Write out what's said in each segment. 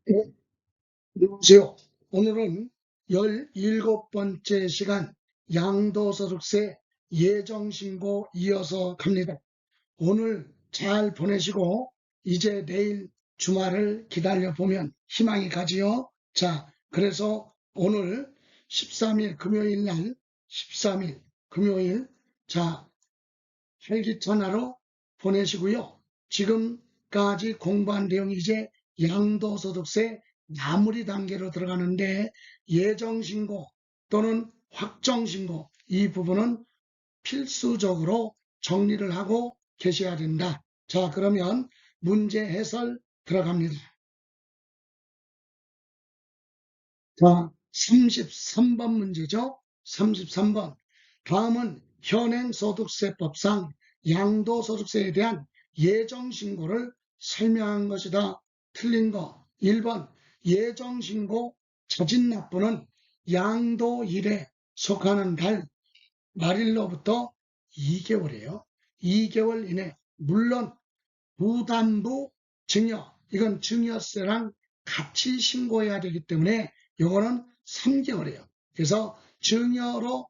네, 안녕하세요. 오늘은 17번째 시간 양도소득세 예정신고 이어서 갑니다. 오늘 잘 보내시고 이제 내일 주말을 기다려보면 희망이 가지요. 자, 그래서 오늘 13일 금요일 날 13일 금요일 자, 활기찬 하루 보내시고요. 지금까지 공부한 내용이 이제 양도소득세 마무리 단계로 들어가는데 예정신고 또는 확정신고 이 부분은 필수적으로 정리를 하고 계셔야 된다. 자, 그러면 문제 해설 들어갑니다. 자, 33번 문제죠. 33번. 다음은 현행소득세법상 양도소득세에 대한 예정신고를 설명한 것이다. 틀린 거. 1번. 예정신고 자진납부는 양도일에 속하는 달 말일로부터 2개월이에요. 2개월 이내. 물론 부담부 증여, 이건 증여세랑 같이 신고해야 되기 때문에 이거는 3개월이에요. 그래서 증여로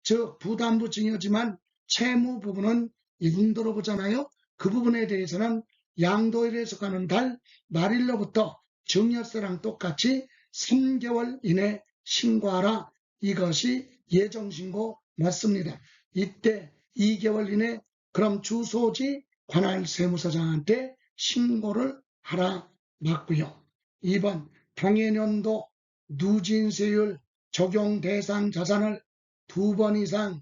즉 부담부 증여지만 채무 부분은 양도로 보잖아요. 그 부분에 대해서는 양도일에 속하는 달 말일로부터 증여세랑 똑같이 3개월 이내 신고하라. 이것이 예정신고 맞습니다. 이때 2개월 이내 그럼 주소지 관할 세무서장한테 신고를 하라 맞고요. 2번 당해년도 누진세율 적용 대상 자산을 2번 이상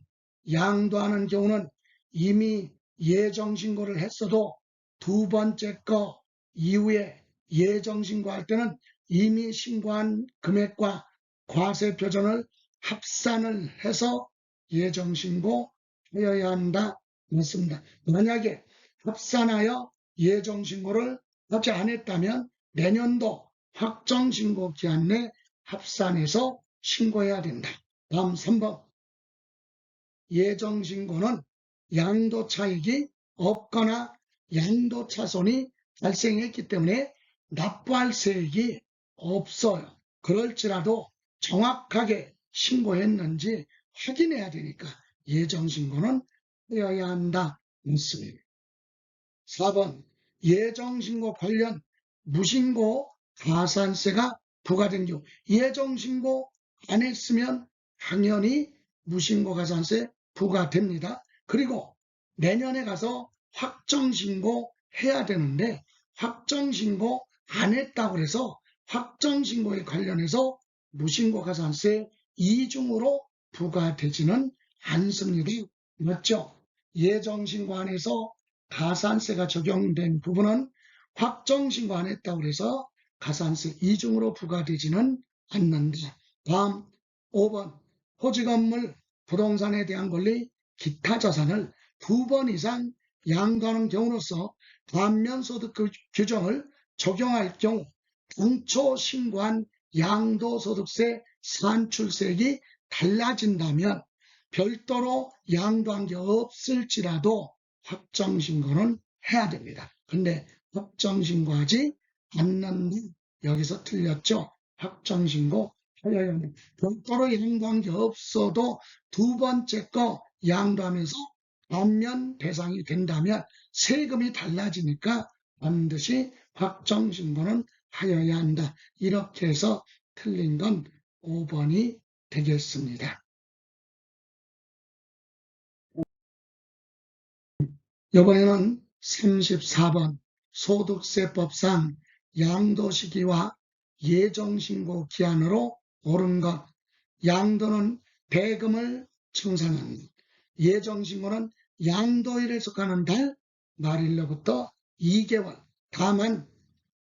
양도하는 경우는 이미 예정신고를 했어도 2번째 거 이후에 예정신고할 때는 이미 신고한 금액과 과세표준을 합산을 해서 예정신고하여야 한다. 맞습니다. 만약에 합산하여 예정신고를 하지 않았다면 내년도 확정신고 기한 내 합산해서 신고해야 된다. 다음 3번. 예정신고는 양도차익이 없거나 양도차손이 발생했기 때문에 납부할 세액이 없어요. 그럴지라도 정확하게 신고했는지 확인해야 되니까 예정신고는 하여야 한다. 맞습니다. 4번. 예정신고 관련 무신고 가산세가 부과된 경우 예정신고 안 했으면 당연히 무신고 가산세 부과됩니다. 그리고 내년에 가서 확정신고 해야 되는데 확정신고 안 했다고 해서 확정신고에 관련해서 무신고 가산세 이중으로 부과되지는 않습니다. 맞죠? 예정신고 안에서 가산세가 적용된 부분은 확정신고 안 했다고 해서 가산세 이중으로 부과되지는 않는다. 다음 5번. 토지건물, 부동산에 대한 권리, 기타 자산을 2번 이상 양도하는 경우로서 단면소득 규정을 적용할 경우 당초 신고한 양도소득세 산출세액이 달라진다면 별도로 양도한 게 없을지라도 확정신고는 해야 됩니다. 근데 확정신고하지 않는다. 여기서 틀렸죠. 확정신고 해야 합니다. 별도로 양도한 게 없어도 2번째 거 양도하면서 감면 대상이 된다면 세금이 달라지니까 반드시 확정신고는 하여야 한다. 이렇게 해서 틀린 건 5번이 되겠습니다. 이번에는 34번 소득세법상 양도시기와 예정신고 기한으로 옳은 것. 양도는 대금을 청산하는 것. 예정신고는 양도일에 속하는 달 말일로부터 2개월. 다만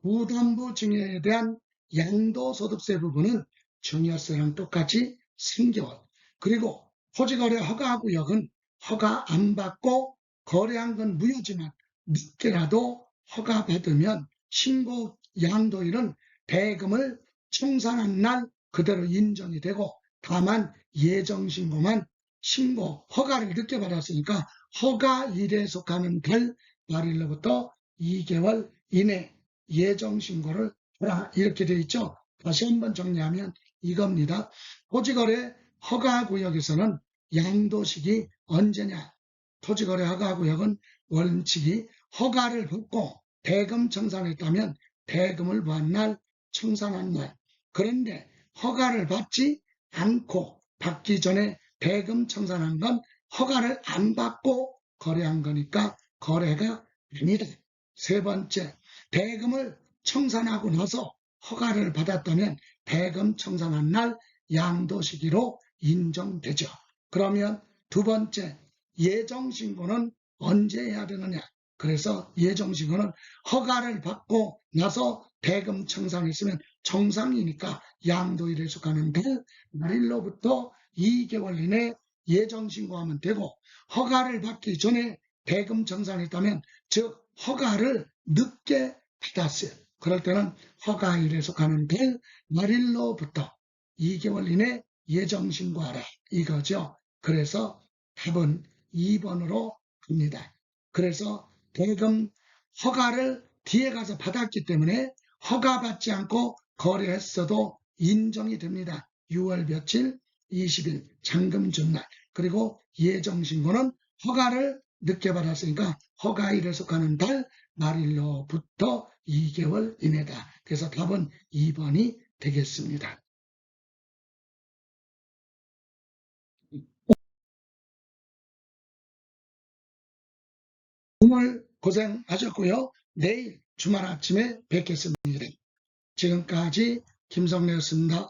부담부 증여에 대한 양도소득세 부분은 증여세랑 똑같이 3개월. 그리고 토지거래 허가구역은 허가 안 받고 거래한 건 무효지만 늦게라도 허가받으면 신고 양도일은 대금을 청산한 날 그대로 인정이 되고 다만 예정신고만 신고 허가를 늦게 받았으니까 허가일에 속하는 달 말일로부터 2개월 이내 예정신고를 해라. 이렇게 되어 있죠. 다시 한번 정리하면 이겁니다. 토지거래 허가구역에서는 양도식이 언제냐? 토지거래 허가구역은 원칙이 허가를 받고 대금 청산했다면 대금을 받은 날, 청산한 날. 그런데 허가를 받지 않고 받기 전에 대금 청산한 건 허가를 안 받고 거래한 거니까 거래가 아니다. 세 번째, 대금을 청산하고 나서 허가를 받았다면 대금 청산한 날 양도시기로 인정되죠. 그러면 두 번째, 예정신고는 언제 해야 되느냐? 그래서 예정신고는 허가를 받고 나서 대금 청산했으면 정상이니까 양도일에 속하는 날일로부터 2개월 이내 예정신고하면 되고, 허가를 받기 전에 대금 청산했다면 즉 허가를 늦게 받았어요. 그럴 때는 허가일에 속하는 날일로부터 2개월 이내 예정신고하라 이거죠. 그래서 답은 2번으로 갑니다. 그래서 대금 허가를 뒤에 가서 받았기 때문에 허가받지 않고 거래했어도 인정이 됩니다. 6월 며칠 20일 잔금 준날. 그리고 예정신고는 허가를 늦게 받았으니까 허가일에 속하는 날일로부터 2개월 이내다. 그래서 답은 2번이 되겠습니다. 오늘 고생하셨고요. 내일 주말 아침에 뵙겠습니다. 지금까지 김성래였습니다.